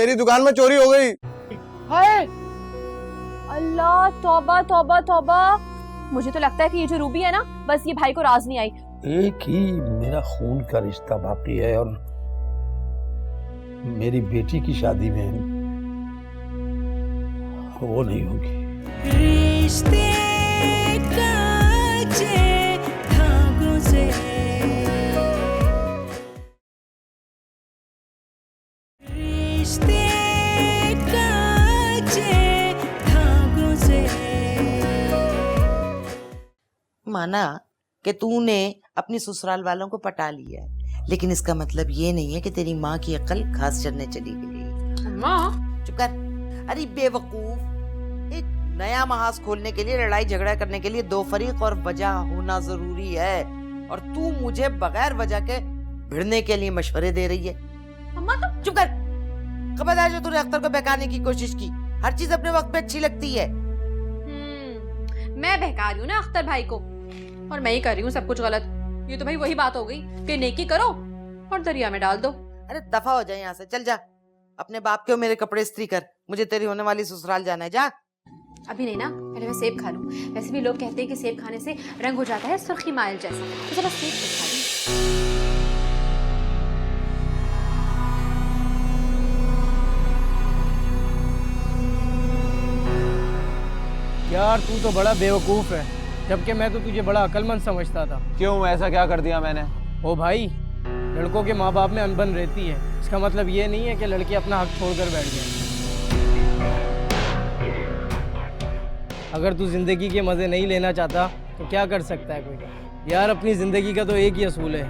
मेरी दुकान में चोरी हो गई। हाय अल्लाह, तौबा तौबा तौबा। मुझे तो लगता है कि ये जो रूबी है ना, बस ये भाई को राज नहीं आई। एक ही मेरा खून का रिश्ता बाकी है और मेरी बेटी की शादी में वो नहीं होगी। रिश्ते काचे धागों से, रिश्ते काचे धागों से। माना कि तूने अपनी ससुराल वालों को पटा लिया है, लेकिन इसका मतलब ये नहीं है कि तेरी माँ की अक्ल घास चरने चली गई। माँ चुप कर। अरे बेवकूफ, एक नया महाज खोलने के लिए, लड़ाई झगड़ा करने के लिए दो फरीक और वजह होना जरूरी है, और तू मुझे बगैर वजह के भिड़ने के लिए मशवरे दे रही है। अम्मा तो चुप कर। खबरदार जो तूने अख्तर को बहकाने की कोशिश की। हर चीज अपने वक्त पे अच्छी लगती है। मैं बहका रही हूँ ना अख्तर भाई को, और मैं ही कर रही हूँ सब कुछ गलत। ये तो भाई वही बात हो गई कि नेकी करो और दरिया में डाल दो। अरे दफा हो जाए यहाँ से, चल जा। अपने बाप के मेरे कपड़े इस्त्री कर, मुझे तेरी होने वाली ससुराल जाना है। जा। अभी नहीं ना, पहले मैं सेब खा लूं। वैसे भी लोग कहते हैं कि सेब खाने से रंग हो जाता है सुर्खी माइल जैसा, तो चलो सेब तो खा लूं। यार तू तो बड़ा बेवकूफ है, जबकि मैं तो तुझे बड़ा अक्लमंद समझता था। क्यों, ऐसा क्या कर दिया मैंने? ओ भाई, लड़कों के माँ बाप में अनबन रहती है, इसका मतलब ये नहीं है कि लड़की अपना हक छोड़कर बैठ जाए। अगर तू जिंदगी के मजे नहीं लेना चाहता तो क्या कर सकता है कोई। यार अपनी जिंदगी का तो एक ही असूल है,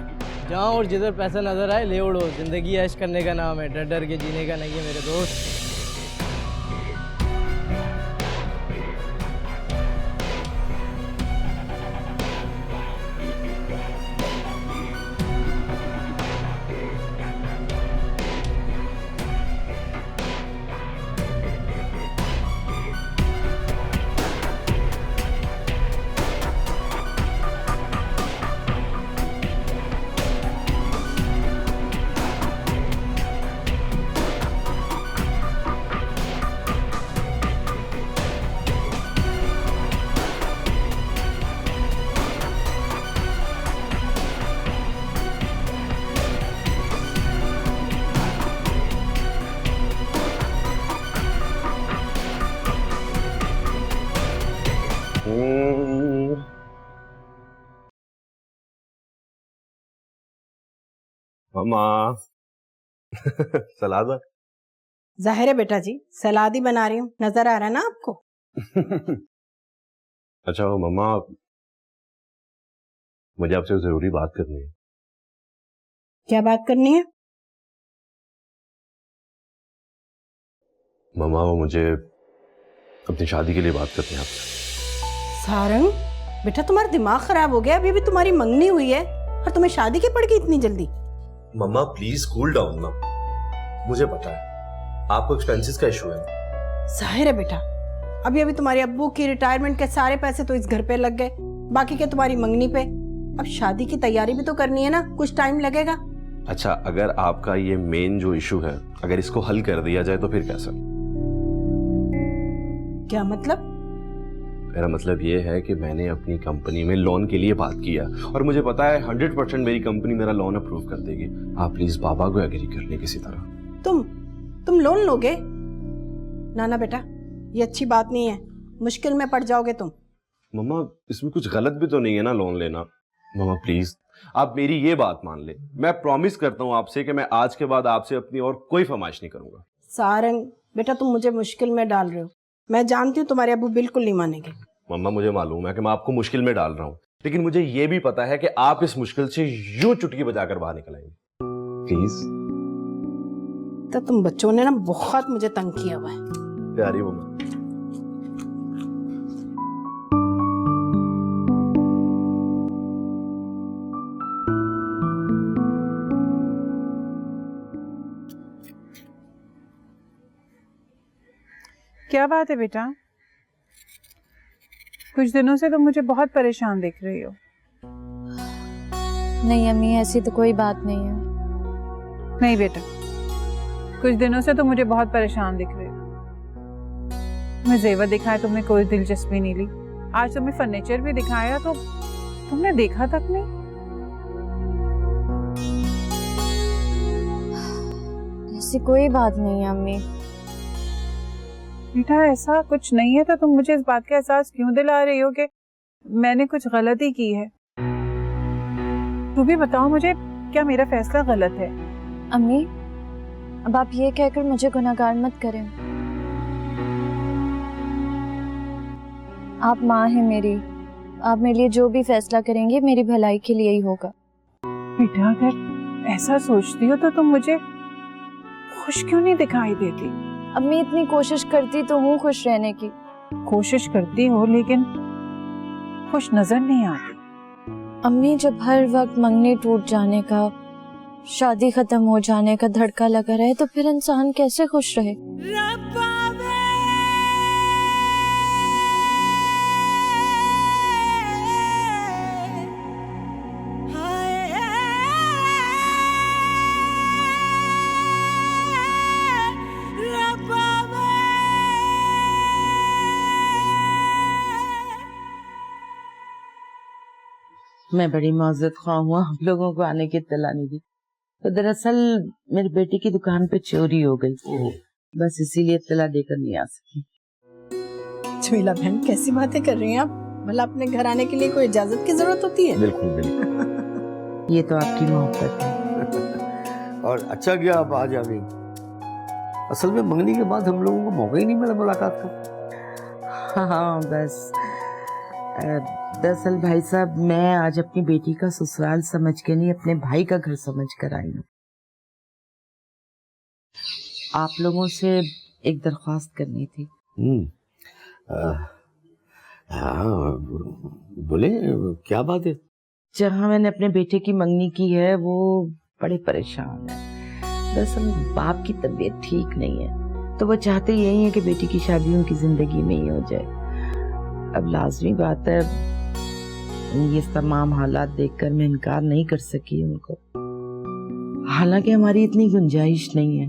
जहाँ और जिधर पैसा नजर आए ले उड़ो। जिंदगी ऐश करने का नाम है, डर डर के जीने का नहीं है मेरे दोस्त। मामा सलाद। जाहिर है बेटा जी, सलाद ही बना रही हूँ, नजर आ रहा है ना आपको। अच्छा वो मम्मा, मुझे आपसे जरूरी बात करनी है। क्या बात करनी है? मम्मा वो मुझे अपनी शादी के लिए बात करनी है आपसे। सारंग बेटा, तुम्हारा दिमाग खराब हो गया? अभी भी तुम्हारी मंगनी हुई है और तुम्हें शादी की पड़ गई इतनी जल्दी? मम्मा प्लीज कूल डाउन ना, मुझे पता है आपको एक्सपेंसेस का इशू है। जाहिर है बेटा, अभी अभी तुम्हारे अब्बू की रिटायरमेंट के सारे पैसे तो इस घर पे लग गए, बाकी के तुम्हारी मंगनी पे। अब शादी की तैयारी भी तो करनी है ना, कुछ टाइम लगेगा। अच्छा, अगर आपका ये मेन जो इशू है, अगर इसको हल कर दिया जाए तो फिर कैसा? क्या मतलब? मेरा मतलब ये है कि मैंने अपनी कंपनी में लोन के लिए बात किया और मुझे पता है 100% मेरी कंपनी मेरा लोन अप्रूव कर देगी। आप प्लीज बाबा को एग्री कर ले किसी तरह। तुम लोन लोगे? ना ना बेटा, ये अच्छी बात नहीं है, मुश्किल में पड़ जाओगे तुम। मम्मा इसमें कुछ गलत भी तो नहीं है ना लोन लेना? मम्मा प्लीज आप मेरी ये बात मान ले, मैं प्रॉमिस करता हूँ आपसे कि मैं आज के बाद आपसे अपनी और कोई फरमाइश नहीं करूंगा। सारंग बेटा, तुम मुझे मुश्किल में डाल रहे हो। मैं जानती हूँ तुम्हारे अब्बू बिल्कुल नहीं मानेंगे। मम्मा मुझे मालूम है कि मैं आपको मुश्किल में डाल रहा हूँ, लेकिन मुझे ये भी पता है कि आप इस मुश्किल से यूं चुटकी बजाकर बाहर निकल आएंगे। प्लीज। तो तुम बच्चों ने ना बहुत मुझे तंग किया हुआ है। प्यारी मम्मा। क्या बात है बेटा? कुछ दिनों से तो मुझे बहुत परेशान दिख रही हो। नहीं अम्मी, ऐसी तो कोई बात नहीं है। नहीं बेटा, कुछ दिनों से तो मुझे बहुत परेशान दिख रहे हो। तुम्हें जेवर दिखाया, तुमने कोई दिलचस्पी नहीं ली। आज तुम्हें फर्नीचर भी दिखाया तो तुमने देखा तक नहीं। ऐसी कोई बात नहीं है अम्मी। बेटा ऐसा कुछ नहीं है तो तुम मुझे इस बात का एहसास क्यों दिला रही हो कि मैंने कुछ गलती की है? तू भी बताओ मुझे, क्या मेरा फैसला गलत है? अम्मी, अब आप ये कहकर मुझे गुनहगार मत करें। आप माँ हैं मेरी, आप मेरे लिए जो भी फैसला करेंगे मेरी भलाई के लिए ही होगा। बेटा अगर ऐसा सोचती हो तो तुम मुझे खुश क्यों नहीं दिखाई देती? अम्मी, इतनी कोशिश करती तो हूँ खुश रहने की। कोशिश करती हो लेकिन खुश नजर नहीं आती। अम्मी, जब हर वक्त मंगनी टूट जाने का, शादी खत्म हो जाने का धड़का लगा रहे तो फिर इंसान कैसे खुश रहे? मैं बड़ी मौजूद ख्वाह हुआ हम लोगों को आने की इत्तला नहीं दी। तो दरअसल मेरी बेटी की दुकान पे चोरी हो गई, बस इसीलिए इत्तला देकर नहीं आ सकी। जमीला बहन, कैसी बातें कर रही हैं आप? भला अपने घर आने के लिए कोई इजाजत की जरूरत होती है? बिल्कुल बिल्कुल। ये तो आपकी मोहब्बत है। और अच्छा किया आप आज आ गई। असल में मंगनी के बाद हम लोगों को मौका ही नहीं मिला मुलाकात का। हाँ बस दरअसल भाई साहब, मैं आज अपनी बेटी का ससुराल समझ के नहीं, अपने भाई का घर समझ कर आई हूँ। आप लोगों से एक दरख्वास्त करनी थी। हाँ बोले, क्या बात है? जहाँ मैंने अपने बेटे की मंगनी की है वो बड़े परेशान है। दरअसल बाप की तबीयत ठीक नहीं है, तो वो चाहते यही है कि बेटी की शादी उनकी जिंदगी में ही हो जाए। अब लाजमी बात है, ये तमाम हालात देखकर मैं इनकार नहीं कर सकी उनको। हालांकि हमारी इतनी गुंजाइश नहीं है,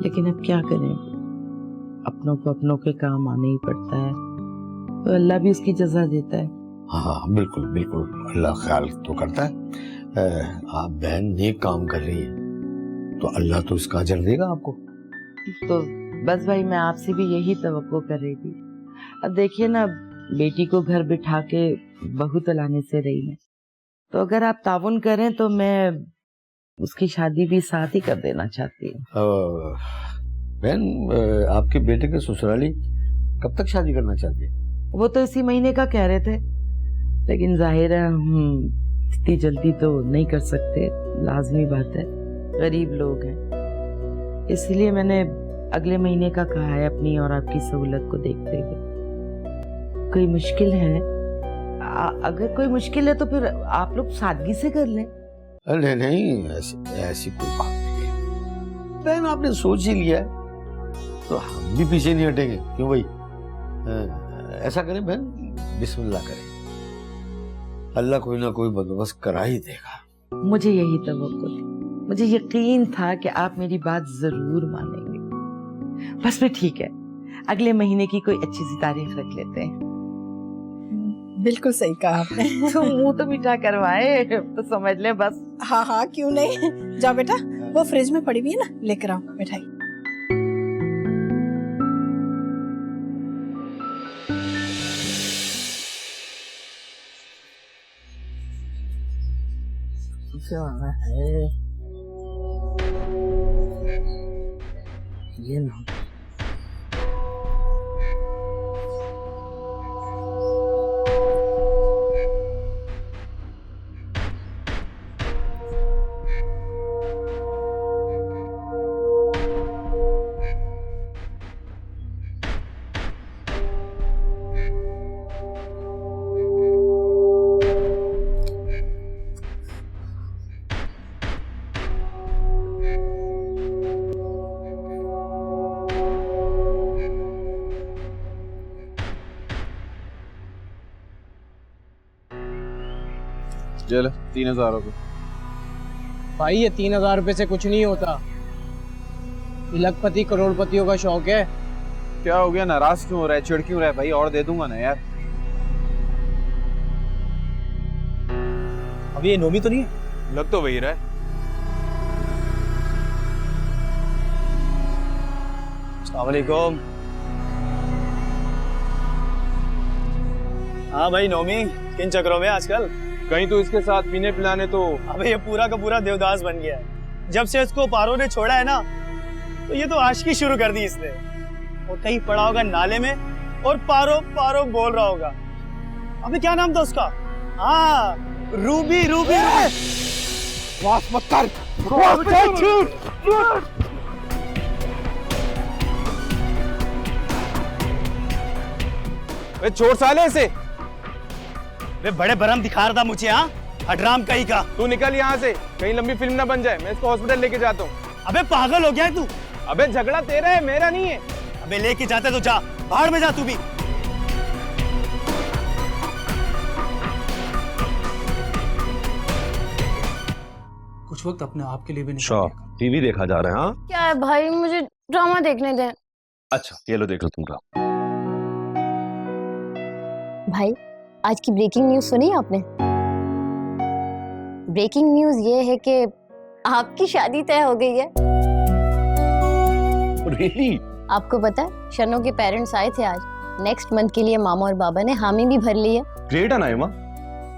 लेकिन अब क्या करें, अपनों को अपनों के काम आने ही पड़ता है, तो अल्लाह भी उसकी जज़ा देता है। हाँ बिल्कुल बिल्कुल, अल्लाह ख्याल तो करता है। आप बहन नेक काम कर रही है तो अल्लाह तो इसका अजर देगा आपको। तो बस भाई, मैं आपसे भी यही तवक्को कर रही थी। अब देखिए ना, बेटी को घर बिठा के बहू तलाने से रही मैं, तो अगर आप ताउन करें तो मैं उसकी शादी भी साथ ही कर देना चाहती हूँ। बहन, आपके बेटे के ससुराली कब तक शादी करना चाहते हैं? वो तो इसी महीने का कह रहे थे, लेकिन जाहिर है हम इतनी जल्दी तो नहीं कर सकते, लाजमी बात है, गरीब लोग हैं, इसलिए मैंने अगले महीने का कहा है, अपनी और आपकी सहूलत को देखते हुए। कोई मुश्किल है? अगर कोई मुश्किल है तो फिर आप लोग सादगी से कर लें। अरे नहीं, ऐसी कोई बात नहीं है बहन, आपने सोच ही लिया है तो हम भी पीछे नहीं हटेंगे। क्यों भाई? ऐसा करें बहन, बिस्मिल्लाह करें, अल्लाह कोई ना कोई बंदोबस्त करा ही देगा। मुझे यही तवक्कुल थी, मुझे यकीन था कि आप मेरी बात जरूर मानेंगे। बस फिर ठीक है, अगले महीने की कोई अच्छी सी तारीख रख लेते हैं। बिल्कुल सही कहा आपने। तो मुंह तो मीठा करवाए तो समझ ले बस। हाँ हाँ, क्यों नहीं। जाओ बेटा, वो फ्रिज में पड़ी हुई है ना, लेकर आओ मिठाई। क्या है ये ना? चलो 3000 रुपये। भाई ये 3000 रुपये से कुछ नहीं होता। लखपति करोड़पतियों का शौक है। क्या हो गया, नाराज क्यों हो रहा है, चिढ़ क्यों रहा है भाई? और दे दूंगा ना यार। अभी ये नोमी तो नहीं है? लग तो वही रहा है। अस्सलाम वालेकुम। हाँ भाई नोमी, किन चक्रों में आजकल? कहीं तो इसके साथ पीने पिलाने तो। अबे ये पूरा का पूरा देवदास बन गया है। जब से इसको पारो ने छोड़ा है ना, तो ये तो आशिकी शुरू कर दी इसने। और कहीं पड़ा होगा नाले में और पारो पारो बोल रहा होगा। अबे क्या नाम था उसका? हाँ, रूबी रूबी। बकवास मत कर। छोड़ साले इसे। वे बड़े बरम दिखा रहा था मुझे। हाँ, हडराम कहीं का। तू निकल यहाँ से, कहीं लंबी फिल्म ना बन जाए। मैं इसको हॉस्पिटल लेके जाता हूँ। अबे पागल हो गया है तू? अबे झगड़ा तेरा है, मेरा नहीं है। अबे लेके जाते तो जा, बाहर में जा तू भी। कुछ वक्त अपने आप के लिए भी अच्छा, टीवी देखा जा रहा है? हाँ क्या है भाई, मुझे ड्रामा देखने दें। अच्छा, ये लो देख लो तुम ड्रामा। भाई आज की ब्रेकिंग न्यूज़ सुनी आपने? ब्रेकिंग न्यूज़ ये है कि आपकी शादी तय हो गई है। Really? आपको पता है, शनो के पेरेंट्स आए थे आज। नेक्स्ट मंथ के लिए मामा और बाबा ने हामी भी भर ली है। ग्रेट है नाइमा।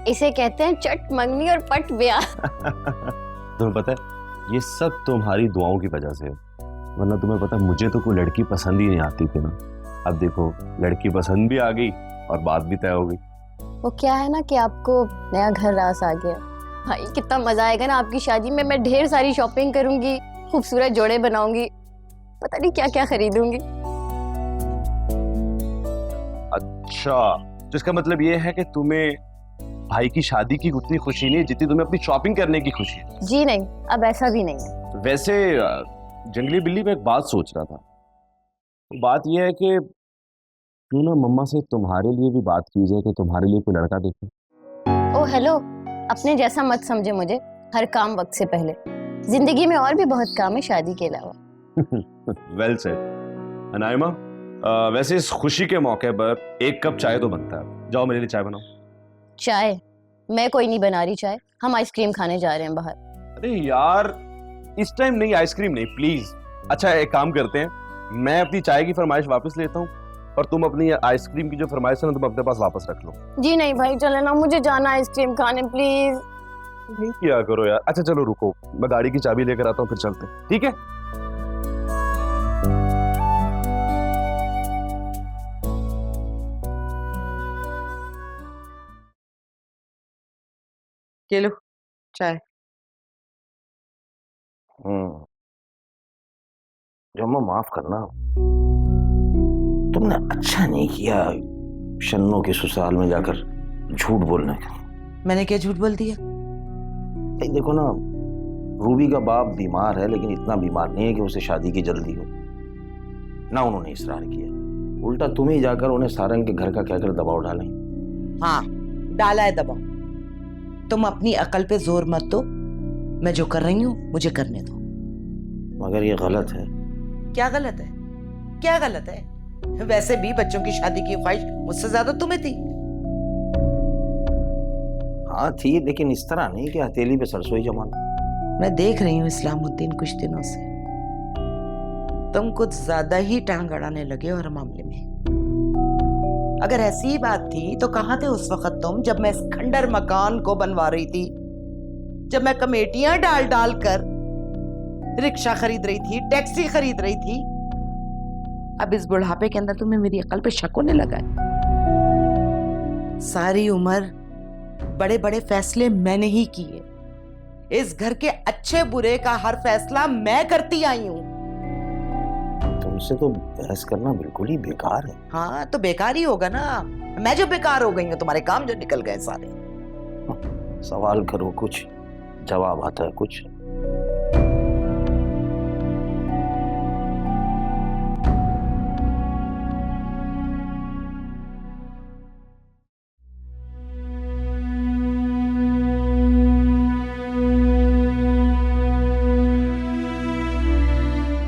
इसे कहते हैं चट मंगनी और पट ब्याह। तुम्हें पता है, ये सब तुम्हारी दुआओं की वजह से है। वरना तुम्हें पता है, मुझे तो कोई लड़की पसंद ही नहीं आती थी ना। अब देखो, लड़की पसंद भी आ गई और बात भी तय हो गई। वो क्या है ना कि आपको नया घर रास आ गया। भाई कितना मजा आएगा ना आपकी शादी में। मैं ढेर सारी शॉपिंग करूंगी, खूबसूरत जोड़े बनाऊंगी, पता नहीं क्या क्या खरीदूंगी। अच्छा, जिसका मतलब ये है कि तुम्हें भाई की शादी की उतनी खुशी नहीं जितनी तुम्हें अपनी शॉपिंग करने की खुशी है। जी नहीं, अब ऐसा भी नहीं है। वैसे जंगली बिल्ली, में एक बात सोच रहा था। बात यह है कि क्यों ना मम्मा से तुम्हारे लिए भी बात की जाए कि तुम्हारे लिए कोई लड़का देखे। ओ हेलो, अपने जैसा मत समझे मुझे। हर काम वक्त से पहले। जिंदगी में और भी बहुत काम है शादी के अलावा। Well said. अनायमा, वैसे इस खुशी के मौके पर एक कप चाय तो बनता है। जाओ मेरे लिए चाय बनाओ। चाय? मैं कोई नहीं बना रही चाय। हम आइसक्रीम खाने जा रहे हैं बाहर। अरे यार, इस टाइम नहीं, आइसक्रीम नहीं प्लीज। अच्छा, एक काम करते हैं, मैं अपनी चाय की फरमाइश वापस लेता हूँ और तुम अपनी आइसक्रीम की जो फरमाइश है ना, तुम अपने पास वापस रख लो। जी नहीं भाई, चले ना, मुझे जाना आइसक्रीम खाने प्लीज। नहीं किया करो यार। अच्छा चलो रुको, मैं गाड़ी की चाबी लेकर आता हूँ, फिर चलते हैं, ठीक है? ये लो चाय। जम्मा, माफ करना, तुमने अच्छा नहीं किया शन्नो के ससुराल में जाकर झूठ बोलने का। मैंने क्या झूठ बोल दिया? देखो ना, रूबी का बाप बीमार है, लेकिन इतना बीमार नहीं है कि उसे शादी की जल्दी हो। ना उन्होंने इसरार किया, उल्टा तुम ही जाकर उन्हें सारंग के घर का कहकर दबाव डालें। हाँ, डाला है दबाव। तुम अपनी अकल पे जोर मत दो। मैं जो कर रही हूँ मुझे करने दो। मगर ये गलत है। क्या गलत है? क्या गलत है? वैसे भी बच्चों की शादी की ख्वाहिश मुझसे ज्यादा तुम्हें थी। हाँ थी, लेकिन इस तरह नहीं कि हथेली पे सरसोई जमाना। मैं देख रही हूँ इस्लामुद्दीन कुछ दिनों से तुम कुछ ज्यादा ही टांग अड़ाने लगे और मामले में। अगर ऐसी ही बात थी तो कहाँ थे उस वक्त तुम, जब मैं इस खंडर मकान को बनवा रही थी, जब मैं कमेटियां डाल डाल कर रिक्शा खरीद रही थी, टैक्सी खरीद रही थी। अब इस बुढ़ापे के अंदर तुम्हें मेरी अकल पे शक होने लगा है। सारी उम्र बड़े बड़े फैसले मैंने ही किए। इस घर के अच्छे बुरे का हर फैसला मैं करती आई हूं। तुमसे तो बहस करना बिल्कुल ही बेकार है। हाँ तो बेकार ही होगा ना। मैं जो बेकार हो गई हूँ, तुम्हारे काम जो निकल गए सारे। सवाल करो कुछ, जवाब आता है कुछ।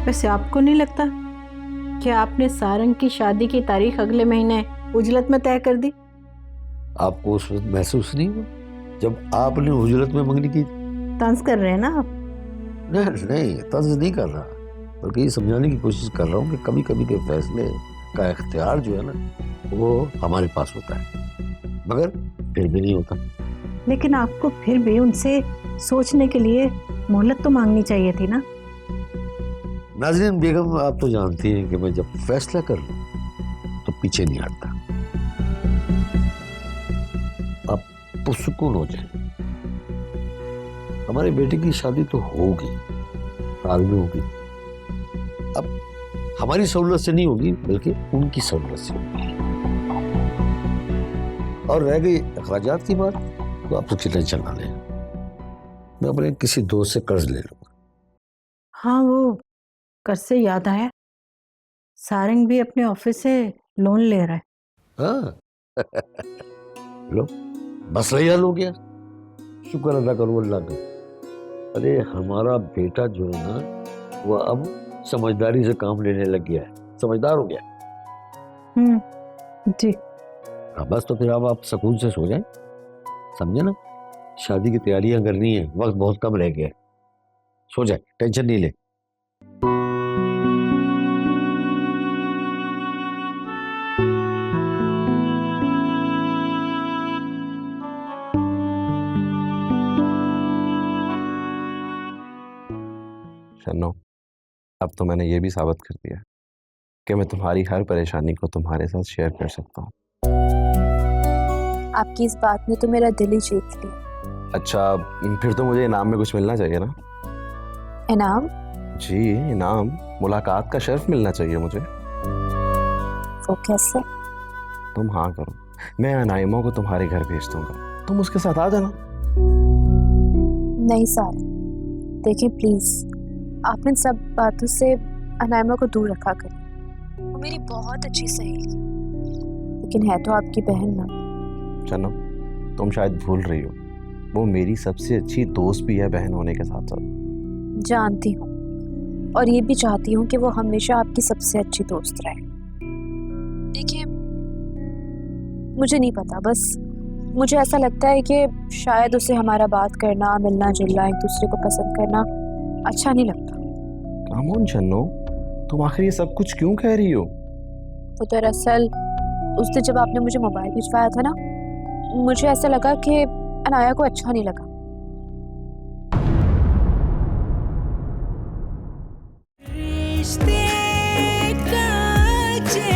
मैं वैसे आपको नहीं लगता कि आपने सारंग की शादी की तारीख अगले महीने उजलत में तय कर दी? आपको उस वक्त महसूस नहीं हुआ जब आपने उजलत में मंगनी की? तंज कर रहे हैं ना आप? नहीं, तंज नहीं कर रहा, बल्कि ये समझाने की कोशिश कर रहा हूँ कि कभी कभी के फैसले का इख्तियार जो है ना वो हमारे पास होता है, मगर फिर भी नहीं होता। लेकिन आपको फिर भी उनसे सोचने के लिए मोहलत तो मांगनी चाहिए थी ना। नाज़रीन बेगम, आप तो जानती हैं कि मैं जब फैसला कर लूं तो पीछे नहीं हटता। आप पुरसुकून हो जाए। हमारे बेटे की शादी तो होगी, हाल में होगी। अब हमारी सहूलत से नहीं होगी बल्कि उनकी सहूलत से होगी। और रह गई अखराजात की बात, तो आप उसकी टेंशन ना लें, मैं अपने किसी दोस्त से कर्ज ले लूंगा। हाँ, वो कर्ज से याद आया, सारंग भी अपने ऑफिस से लोन ले रहा है। हाँ लो, बस यार हो गया, शुक्र अदा करो अल्लाह का। अरे हमारा बेटा जो है ना वो अब समझदारी से काम लेने लग गया है, समझदार हो गया। जी। हाँ बस, तो फिर अब आप सुकून से सो जाएं, समझे ना। शादी की तैयारियां करनी है, वक्त बहुत कम रह गया है, सो जाए, टेंशन नहीं ले। शन्नो, अब तो मैंने ये भी साबित कर दिया कि मैं तुम्हारी हर परेशानी को तुम्हारे साथ शेयर कर सकता हूँ। आपकी इस बात ने तो मेरा दिल ही जीत लिया। अच्छा, फिर तो मुझे इनाम में कुछ मिलना चाहिए ना? इनाम? जी इनाम, मुलाकात का शर्फ मिलना चाहिए मुझे। वो कैसे? तुम हाँ करो, मैं अनाइमा को तुम्हारे घर भेज दूंगा, तुम उसके साथ आ जाना। नहीं सारा, देखिए प्लीज, आपने सब बातों से अनाइमा को दूर रखा करें। वो मेरी बहुत अच्छी सहेली, लेकिन है तो आपकी बहन ना। चलो, तुम शायद भूल रही हो, वो मेरी सबसे अच्छी दोस्त भी है बहन होने के साथ साथ। जानती हूँ, और ये भी चाहती हूँ कि वो हमेशा आपकी सबसे अच्छी दोस्त रहे। देखिए, मुझे नहीं पता, बस मुझे ऐसा लगता है कि शायद उसे हमारा बात करना, मिलना जुलना, एक दूसरे को पसंद करना अच्छा नहीं लगता। कामोन चन्नो, तुम आखिर ये सब कुछ क्यों कह रही हो? तो दरअसल उस दिन जब आपने मुझे मोबाइल भिजवाया था ना, मुझे ऐसा लगा कि अनाया को अच्छा नहीं लगा। रिश्ते कच्चे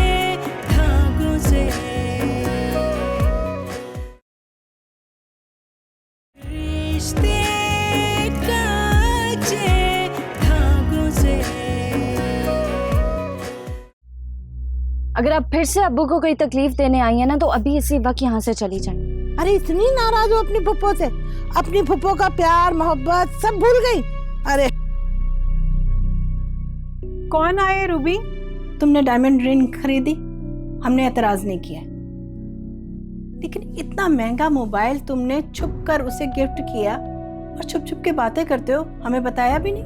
धागों से, रिश्ते कच्चे धागों से। अगर आप फिर से अब्बू को कोई तकलीफ देने आई है ना, तो अभी इसी वक्त यहाँ से चली जाए। अरे इतनी नाराज हो अपनी फुप्पो से? अपनी फुप्पो का प्यार मोहब्बत सब भूल गई? अरे कौन आए रूबी? तुमने डायमंड रिंग खरीदी, हमने एतराज नहीं किया, लेकिन इतना महंगा मोबाइल तुमने छुप कर उसे गिफ्ट किया और छुप छुप के बातें करते हो, हमें बताया भी नहीं।